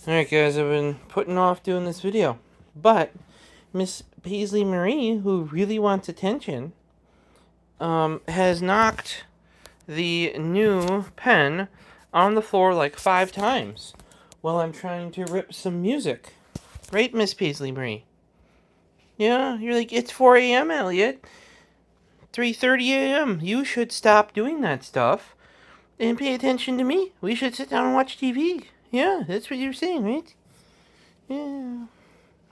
Alright guys, I've been putting off doing this video, but Miss Paisley Marie, who really wants attention, has knocked the new pen on the floor like 5 times while I'm trying to rip some music. Right, Miss Paisley Marie? Yeah, you're like, it's 4 a.m., Elliot. 3:30 a.m. You should stop doing that stuff and pay attention to me. We should sit down and watch TV. Yeah, that's what you're saying, right? Yeah.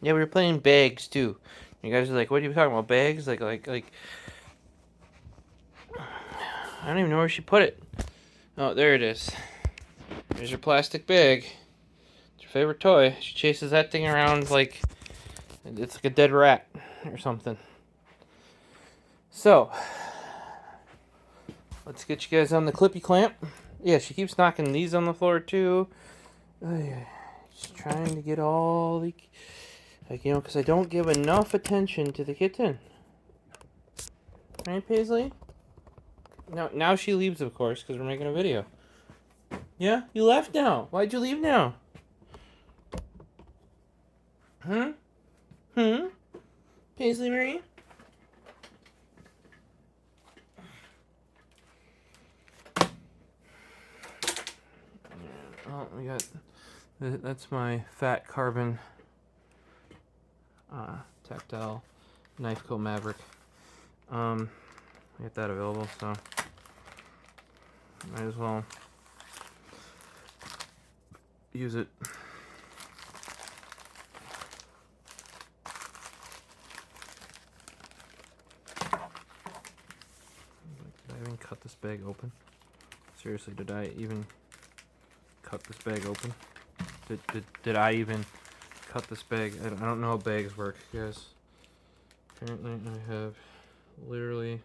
Yeah, we were playing bags too. You guys are like, "What are you talking about? Bags?" Like. I don't even know where she put it. Oh, there it is. There's your plastic bag. It's your favorite toy. She chases that thing around like it's like a dead rat or something. So, let's get you guys on the clippy clamp. Yeah, she keeps knocking these on the floor too. Oh, yeah. Just trying to get all the, because I don't give enough attention to the kitten. Right, Paisley? No, now she leaves, of course, because we're making a video. Yeah? You left now. Why'd you leave now? Hmm? Paisley Marie? Oh, we got... That's my fat carbon tactile knife co Maverick. We got that available, so might as well use it. Did I even cut this bag open? Seriously, did I even cut this bag open? Did I even cut this bag? I don't know how bags work, guys. Apparently I have literally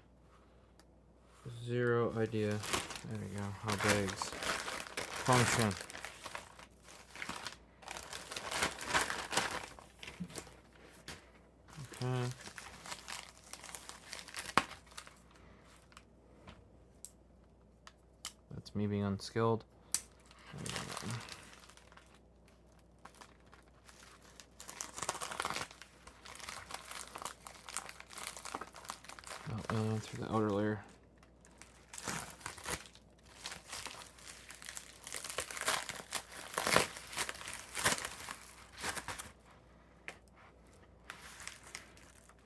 zero idea. There we go, how bags function. Okay. That's me being unskilled. And through the outer layer.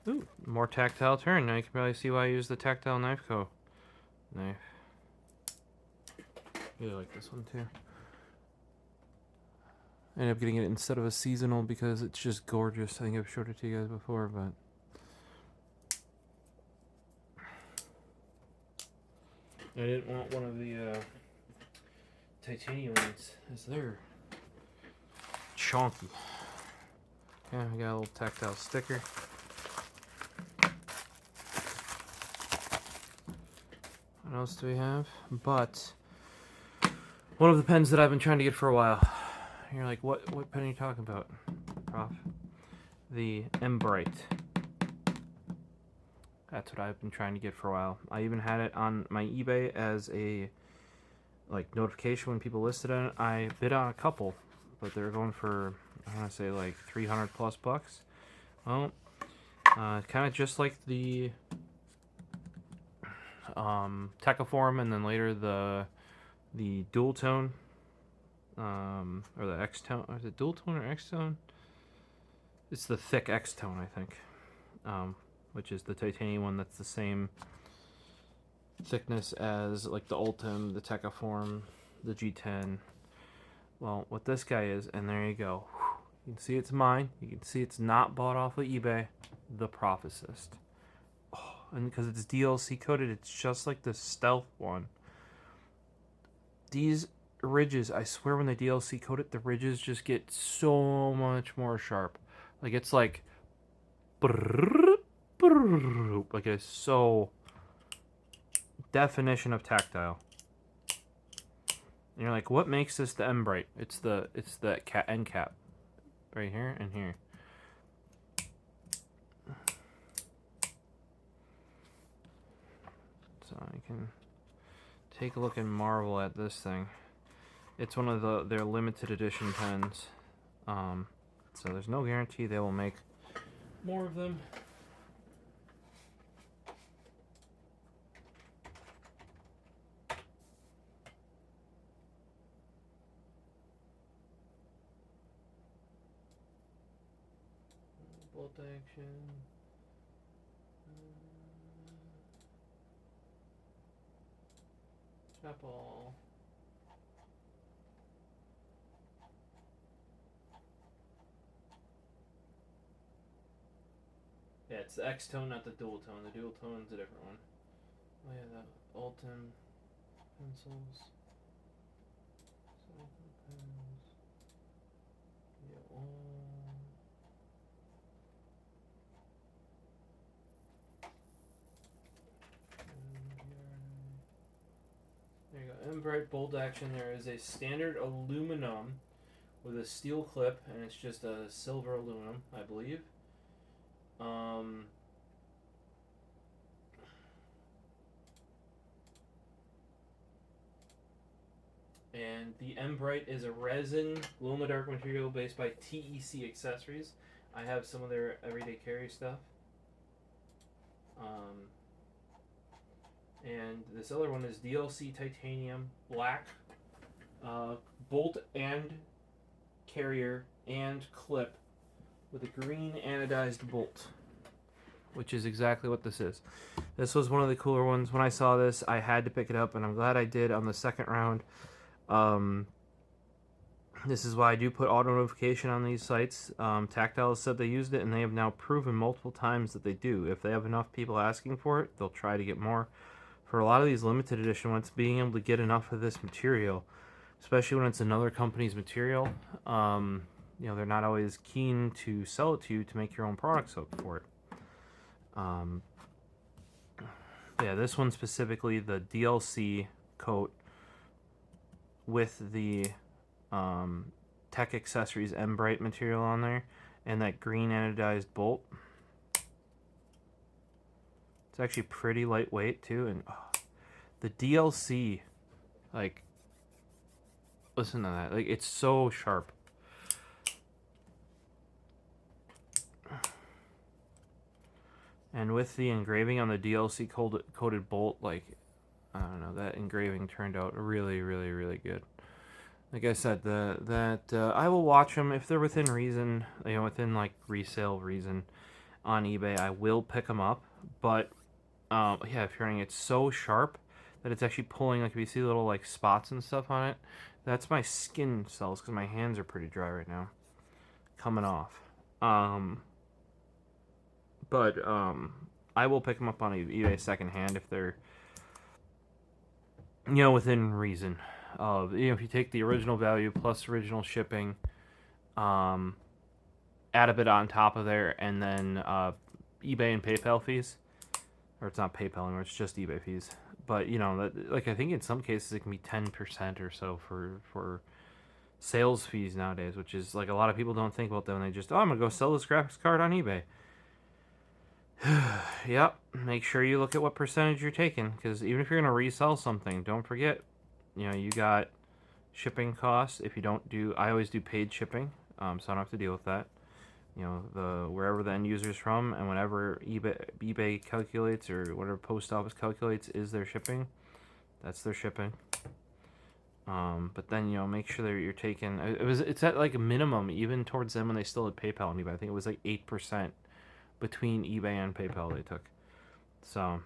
Ooh, more tactile turn. Now you can probably see why I use the tactile knife co. Knife. Really like this one too. I ended up getting it instead of a seasonal because it's just gorgeous. I think I've showed it to you guys before, but I didn't want one of the titanium ones, as they're chunky. Yeah, we got a little tactile sticker. What else do we have? But one of the pens that I've been trying to get for a while. You're like, what pen are you talking about, Prof? The Embrite. That's what I've been trying to get for a while. I even had it on my eBay as a notification when people listed it. I bid on a couple, but they're going for, I want to say like 300 plus bucks. Well, kind of just like the Techiform, and then later the dual tone, or the X tone. Is it dual tone or X tone? It's the thick X tone, I think, which is the titanium one that's the same thickness as like the Ultim, the Techiform, the G10. Well, what this guy is, and there you go. You can see it's mine. You can see it's not bought off of eBay. TheProfosist. Oh, and because it's DLC coated, it's just like the stealth one. These ridges, I swear when they DLC coat it, the ridges just get so much more sharp. Like it's like it's so definition of tactile. And you're like, what makes this the Embrite? It's the end cap right here and here. So you can take a look and marvel at this thing. It's one of their limited edition pens. So there's no guarantee they will make more of them. Bolt action. Chapel. Yeah, it's the X tone, not the dual tone. The dual tone's a different one. Oh yeah, the Alton pencils. Pens. Yeah, there you go. Embrite bolt action. There is a standard aluminum with a steel clip, and it's just a silver aluminum, I believe. And the Embrite is a resin glow-in-the-dark material based by TEC Accessories. I have some of their everyday carry stuff. And this other one is DLC titanium black bolt and carrier and clip with a green anodized bolt, which is exactly what this is. This was one of the cooler ones. When I saw this, I had to pick it up, and I'm glad I did on the second round. This is why I do put auto notification on these sites. Tactile said they used it, and they have now proven multiple times that they do. If they have enough people asking for it, they'll try to get more. For a lot of these limited edition ones, being able to get enough of this material, especially when it's another company's material, they're not always keen to sell it to you to make your own products up for it. Yeah, this one specifically, the DLC coat with the Tech Accessories Embrite material on there, and that green anodized bolt. It's actually pretty lightweight too, and the DLC, like, listen to that, like, it's so sharp. And with the engraving on the DLC coated bolt, like, I don't know, that engraving turned out really, really, really good. Like I said, I will watch them if they're within reason, within like resale reason on eBay. I will pick them up, but yeah, if you're running, it's so sharp that it's actually pulling. Like if you see little like spots and stuff on it, that's my skin cells because my hands are pretty dry right now, coming off. But I will pick them up on eBay secondhand if they're within reason. If you take the original value plus original shipping, add a bit on top of there, and then eBay and PayPal fees, or it's not PayPal anymore, it's just eBay fees. But like I think in some cases it can be 10% or so for sales fees nowadays, which is like a lot of people don't think about that when they just I'm gonna go sell this graphics card on eBay. Yep, make sure you look at what percentage you're taking, because even if you're gonna resell something, don't forget. You got shipping costs. If you don't do, I always do paid shipping, so I don't have to deal with that. Wherever the end user's from, and whenever eBay calculates or whatever post office calculates is their shipping, that's their shipping. But then make sure that you're taking. It's at like a minimum even towards them when they still had PayPal on eBay. I think it was like 8% between eBay and PayPal they took. So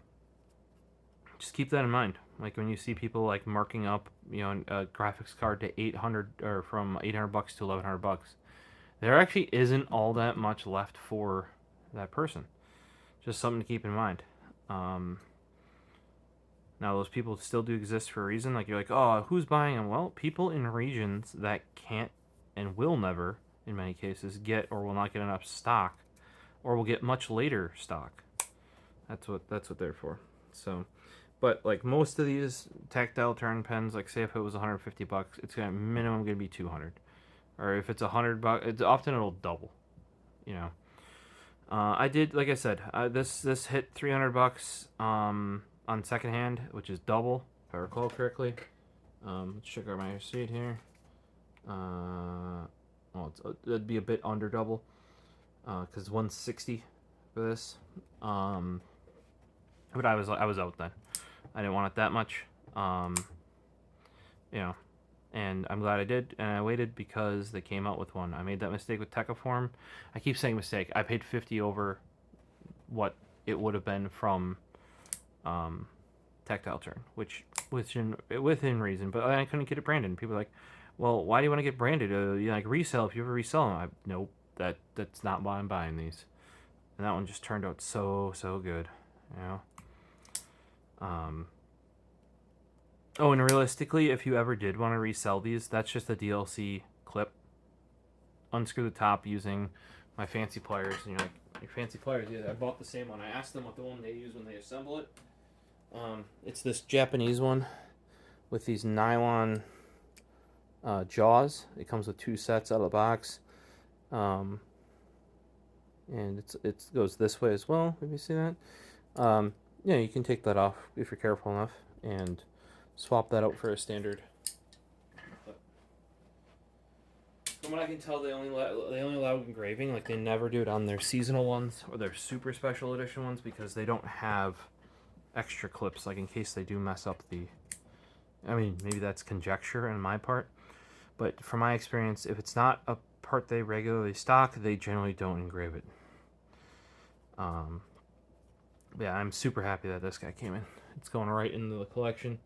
just keep that in mind. Like when you see people like marking up, a graphics card to 800 or from $800 to $1,100, there actually isn't all that much left for that person. Just something to keep in mind. Now those people still do exist for a reason. Like you're like, oh, who's buying them? Well, people in regions that can't and will never, in many cases, get or will not get enough stock, or will get much later stock. That's what they're for. So. But like most of these tactile turn pens, like say if it was $150, it's gonna minimum gonna be $200, or if it's $100, it's often it'll double. I did, like I said, this hit $300 on secondhand, which is double if I recall correctly. Let's check out my receipt here. Well, it'd be a bit under double, because 160 for this. But I was out then. I didn't want it that much. You know, and I'm glad I did, and I waited because they came out with one. I made that mistake with Techiform. I keep saying mistake. I paid 50 over what it would have been from Tactile Turn, which within reason, but I couldn't get it branded. And people are like, well, why do you want to get branded? You like resell if you ever resell them. Nope, that's not why I'm buying these. And that one just turned out so good, you know. Oh, and realistically, if you ever did want to resell these, that's just a DLC clip. Unscrew the top using my fancy pliers, and you're like, your fancy pliers? Yeah, I bought the same one. I asked them what the one they use when they assemble it. It's this Japanese one with these nylon jaws. It comes with 2 sets out of the box, and it goes this way as well. Let me see that. Yeah, you can take that off if you're careful enough and swap that out for a standard. But from what I can tell, they only allow engraving. Like, they never do it on their seasonal ones or their super special edition ones because they don't have extra clips, like in case they do mess up the. I mean, maybe that's conjecture on my part, but from my experience, if it's not a part they regularly stock, they generally don't engrave it. Yeah, I'm super happy that this guy came in. It's going right into the collection.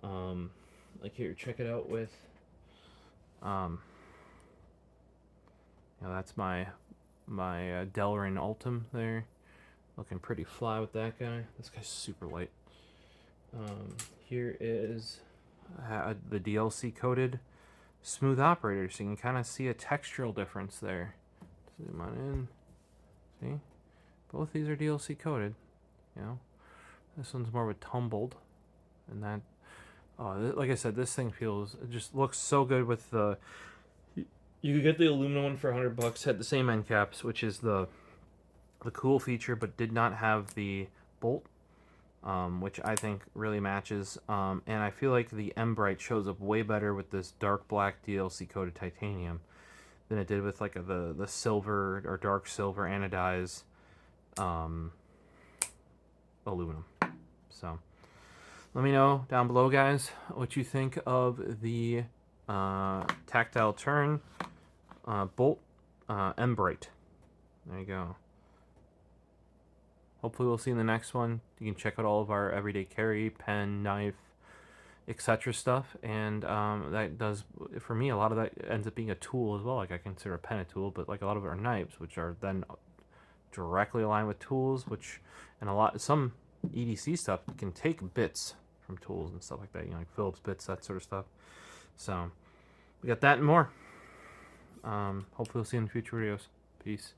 Like, here, check it out with. That's my Delrin Ultim there. Looking pretty fly with that guy. This guy's super light. Here is the DLC coated smooth operator, so you can kind of see a textural difference there. Zoom on in. See? Both these are DLC coated. You know, this one's more of a tumbled, and that. Like I said, this thing it just looks so good with the. You could get the aluminum one for $100. Had the same end caps, which is the cool feature, but did not have the bolt, which I think really matches. And I feel like the Embrite shows up way better with this dark black DLC coated titanium than it did with like the silver or dark silver anodized aluminum. So let me know down below, guys, what you think of the Tactile Turn bolt Embrite. There you go. Hopefully we'll see in the next one. You can check out all of our everyday carry, pen, knife, etc. stuff. And that does, for me, a lot of that ends up being a tool as well. Like, I consider a pen a tool, but like a lot of our knives, which are then directly aligned with tools, some EDC stuff can take bits from tools and stuff like that, like Phillips bits, that sort of stuff. So we got that and more. Hopefully we'll see you in future videos. Peace.